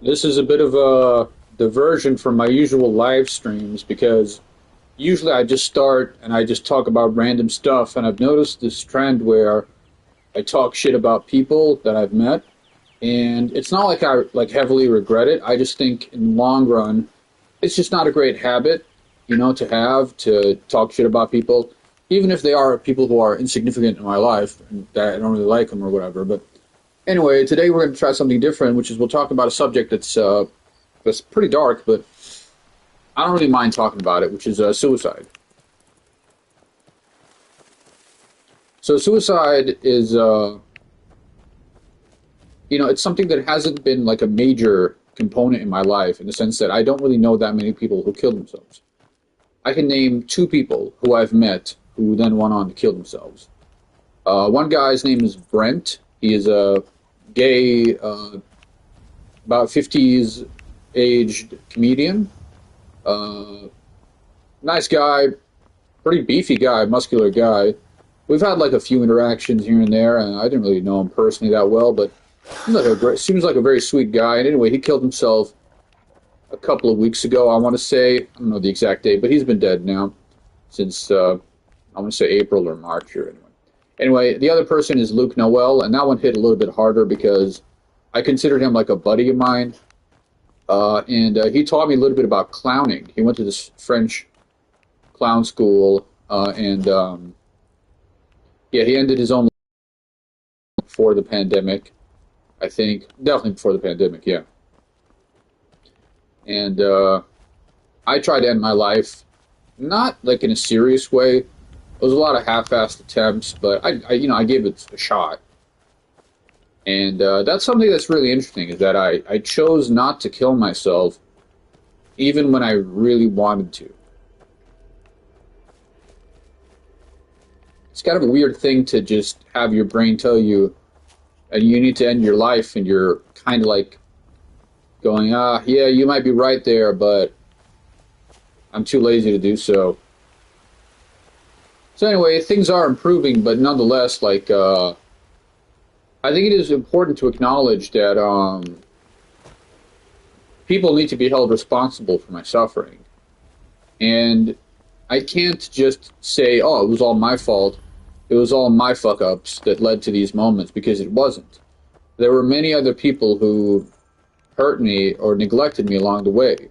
This is a bit of a diversion from my usual live streams because usually I just start and I just talk about random stuff, and I've noticed this trend where I talk shit about people that I've met, and it's not like I like heavily regret it. I just think in the long run, it's just not a great habit, to have to talk shit about people, even if they are people who are insignificant in my life and that I don't really like them or whatever. But anyway, today we're going to try something different, which is we'll talk about a subject that's pretty dark, but I don't really mind talking about it, which is suicide. So suicide is, it's something that hasn't been like a major component in my life in the sense that I don't really know that many people who kill themselves. I can name two people who I've met who then went on to kill themselves. One guy's name is Brent. He is a gay, about 50s aged comedian. Uh, Nice guy, pretty beefy guy, muscular guy. We've had like a few interactions here and there, and I didn't really know him personally that well, but seems like a very sweet guy. And anyway, he killed himself a couple of weeks ago. I want to say I don't know the exact date, but he's been dead now since I want to say April or March or anyway. Anyway, the other person is Luke Noel, and that one hit a little bit harder because I considered him like a buddy of mine, and he taught me a little bit about clowning. He went to this French clown school, and yeah, he ended his own life before the pandemic. I think definitely before the pandemic, yeah. And I tried to end my life, not like in a serious way. It was a lot of half-assed attempts, but I gave it a shot. And that's something that's really interesting is that I chose not to kill myself even when I really wanted to. It's kind of a weird thing to just have your brain tell you and you need to end your life, and you're kind of like going, yeah, you might be right there, but I'm too lazy to do so. So anyway, things are improving, but nonetheless, like, I think it is important to acknowledge that people need to be held responsible for my suffering. And I can't just say, oh, it was all my fault. It was all my fuck ups that led to these moments, because it wasn't. There were many other people who hurt me or neglected me along the way.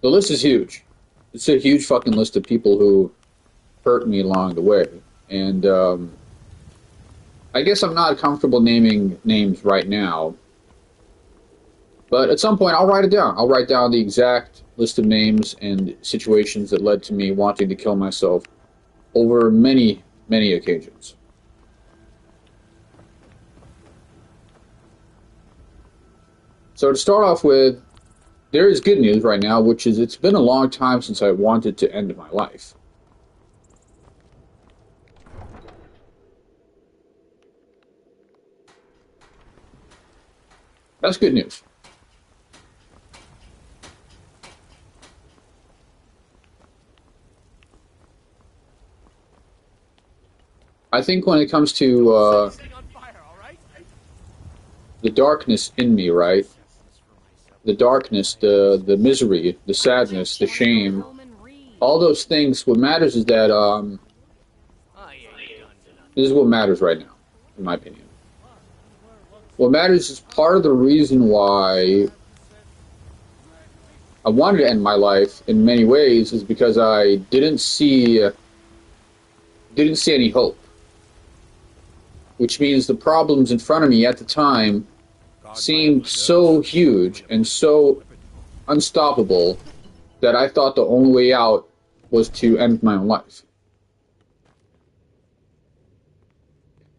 The list is huge. It's a huge fucking list of people who hurt me along the way. And I guess I'm not comfortable naming names right now, but at some point I'll write it down. I'll write down the exact list of names and situations that led to me wanting to kill myself over many, many occasions. So to start off with, there is good news right now, which is it's been a long time since I wanted to end my life. That's good news. I think when it comes to the darkness in me, right? The darkness, the misery, the sadness, the shame, all those things. What matters is that this is what matters right now, in my opinion. What matters is part of the reason why I wanted to end my life in many ways is because I didn't see any hope, which means the problems in front of me at the time seemed so huge and so unstoppable that I thought the only way out was to end my own life.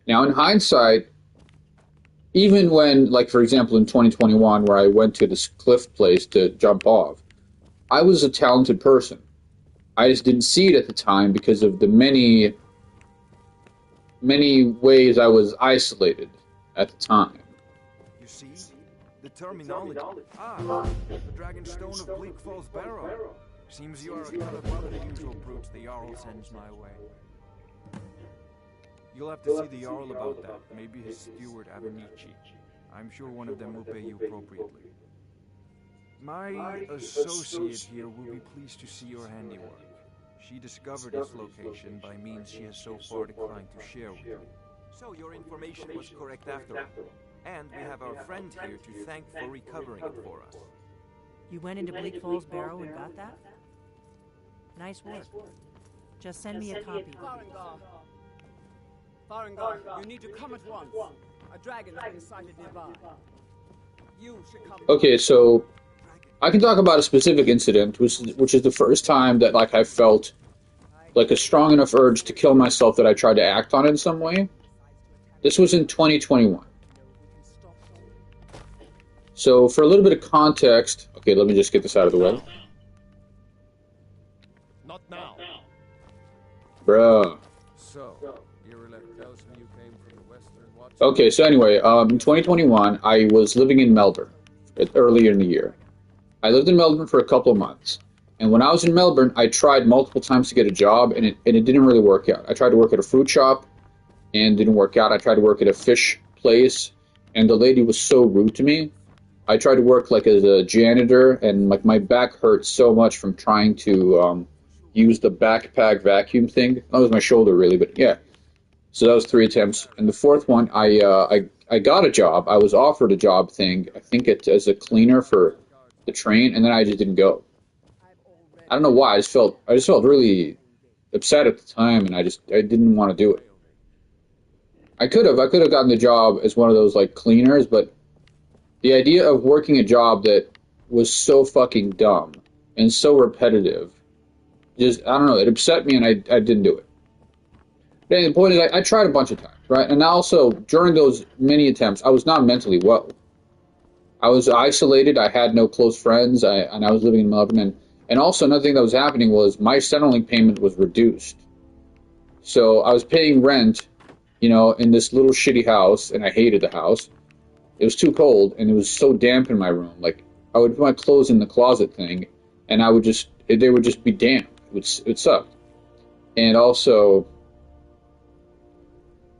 Now, in hindsight, even when, like, for example, in 2021, where I went to this cliff place to jump off, I was a talented person. I just didn't see it at the time because of the many, many ways I was isolated at the time. You see? The terminology. The Dragon Stone of Bleak Falls Barrow. Seems you are a clever brother, the usual brute the Jarl sends my way. You'll have to see the Jarl about that. Maybe his steward, Avenici. I'm sure one of them will pay you appropriately. My associate here will be pleased to see your handiwork. She discovered its location by means she has so far declined to share with you. So your information was correct after all. And we have our friend here to thank for recovering it for us. You went into Bleak Falls Barrow and got that? Nice work. Just send me a copy. Farengar, you need to come at once. A dragon's been sighted nearby. You should come. Okay, so I can talk about a specific incident, which is the first time that like I felt like a strong enough urge to kill myself that I tried to act on it in some way. This was in 2021. So for a little bit of context, okay, let me just get this out of the way. Not now. Bruh. So, Irileth tells me you came from the Western Watch. Okay, so anyway, in 2021, I was living in Melbourne earlier in the year. I lived in Melbourne for a couple of months. And when I was in Melbourne, I tried multiple times to get a job, and it didn't really work out. I tried to work at a fruit shop, and it didn't work out. I tried to work at a fish place, and the lady was so rude to me. I tried to work like as a janitor, and like my back hurt so much from trying to use the backpack vacuum thing. That was my shoulder, really, but yeah. So that was 3 attempts. And the fourth one, I got a job. I was offered a job thing, I think as a cleaner for the train, and then I just didn't go. I don't know why. I just felt really upset at the time, and I didn't want to do it. I could have gotten the job as one of those like cleaners, but the idea of working a job that was so fucking dumb and so repetitive, just, I don't know, it upset me, and I didn't do it. But the point is, I tried a bunch of times, right? And also, during those many attempts, I was not mentally well. I was isolated, I had no close friends, and I was living in Melbourne, and also another thing that was happening was my Centrelink payment was reduced. So I was paying rent, in this little shitty house, and I hated the house. It was too cold, and it was so damp in my room. Like, I would put my clothes in the closet thing, and they would just be damp. It sucked. And also,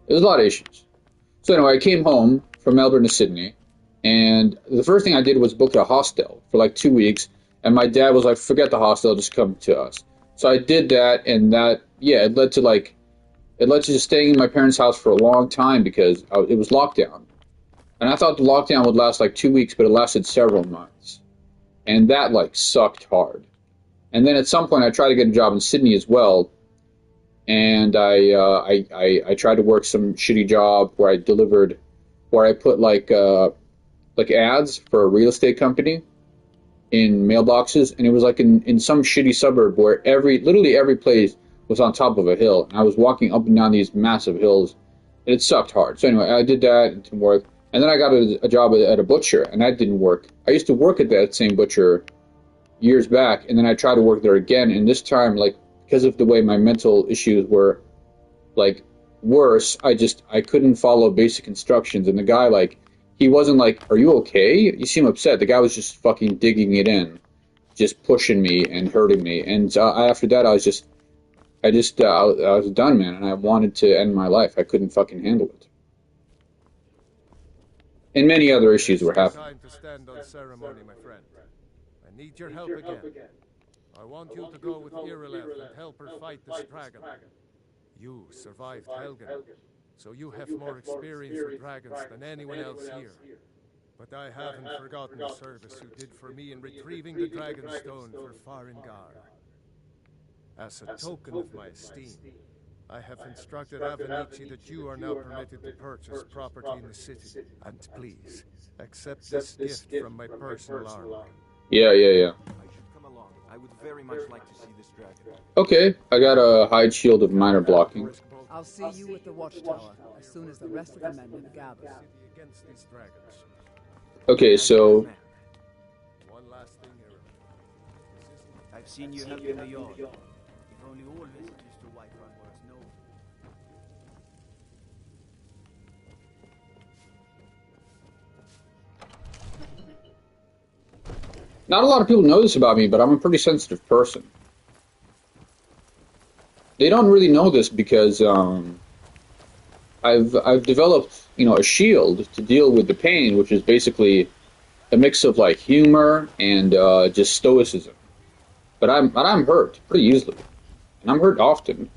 there was a lot of issues. So anyway, I came home from Melbourne to Sydney, and the first thing I did was book a hostel for like 2 weeks, and my dad was like, forget the hostel, just come to us. So I did that, and it led to just staying in my parents' house for a long time because it was lockdown. And I thought the lockdown would last like 2 weeks, but it lasted several months. And that like sucked hard. And then at some point I tried to get a job in Sydney as well. And I tried to work some shitty job where I put like ads for a real estate company in mailboxes, and it was like in some shitty suburb where literally every place was on top of a hill, and I was walking up and down these massive hills, and it sucked hard. So anyway, I did that, it didn't work, and then I got a job at a butcher, and that didn't work. I used to work at that same butcher years back, and then I tried to work there again, and this time, like, because of the way my mental issues were, like, worse, I couldn't follow basic instructions, and the guy, like, he wasn't like, are you okay? You seem upset. The guy was just fucking digging it in, just pushing me and hurting me, and after that, I was done, man, and I wanted to end my life. I couldn't fucking handle it. And many other issues were happening. Time to stand on ceremony, my friend. I need your help again. I want you to go with Irileth and help her fight this dragon. You survived Helgen, so you have more experience with dragons than anyone else here. But I haven't forgotten the service you did for me in retrieving the Dragon Stone for Farengar. As a token of my esteem, I have instructed Avenici that you are now permitted to purchase property in the city. And please, accept this gift from my personal army. Yeah. I should come along. I would very much like to see this dragon. Okay, I got a hide shield of minor blocking. I'll see you at the watchtower as soon as the rest of the men have gathered. Against these dragons. Okay, so One last thing, Irileth. I've seen you help in the yard. If only all visitors to Whiterun were as noble. not a lot of people know this about me, but I'm a pretty sensitive person. They don't really know this because I've developed, you know, a shield to deal with the pain, which is basically a mix of like humor and just stoicism. But I'm hurt pretty easily, and I'm hurt often.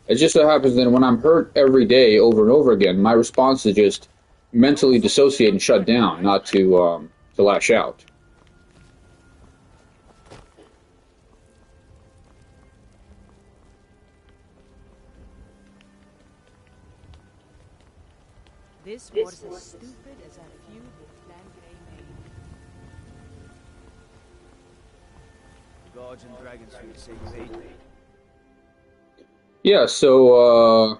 It just so happens that when I'm hurt every day over and over again, my response is just mentally dissociate and shut down, not to lash out. This was as stupid as a feud with Flandre made. Gods and dragons will say you hate me. Yeah, so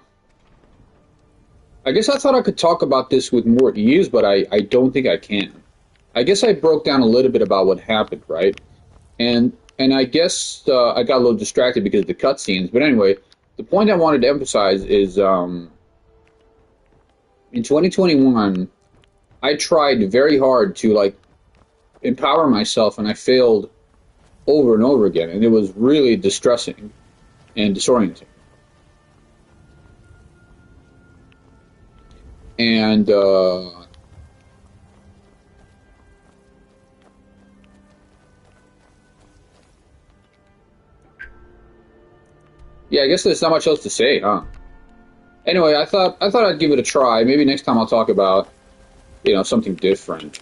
I guess I thought I could talk about this with more ease, but I don't think I can. I guess I broke down a little bit about what happened, right? And I guess I got a little distracted because of the cutscenes. But anyway, the point I wanted to emphasize is in 2021, I tried very hard to like empower myself, and I failed over and over again, and it was really distressing and disorienting. And yeah, I guess there's not much else to say, huh? Anyway, I thought I'd give it a try. Maybe next time I'll talk about, you know, something different.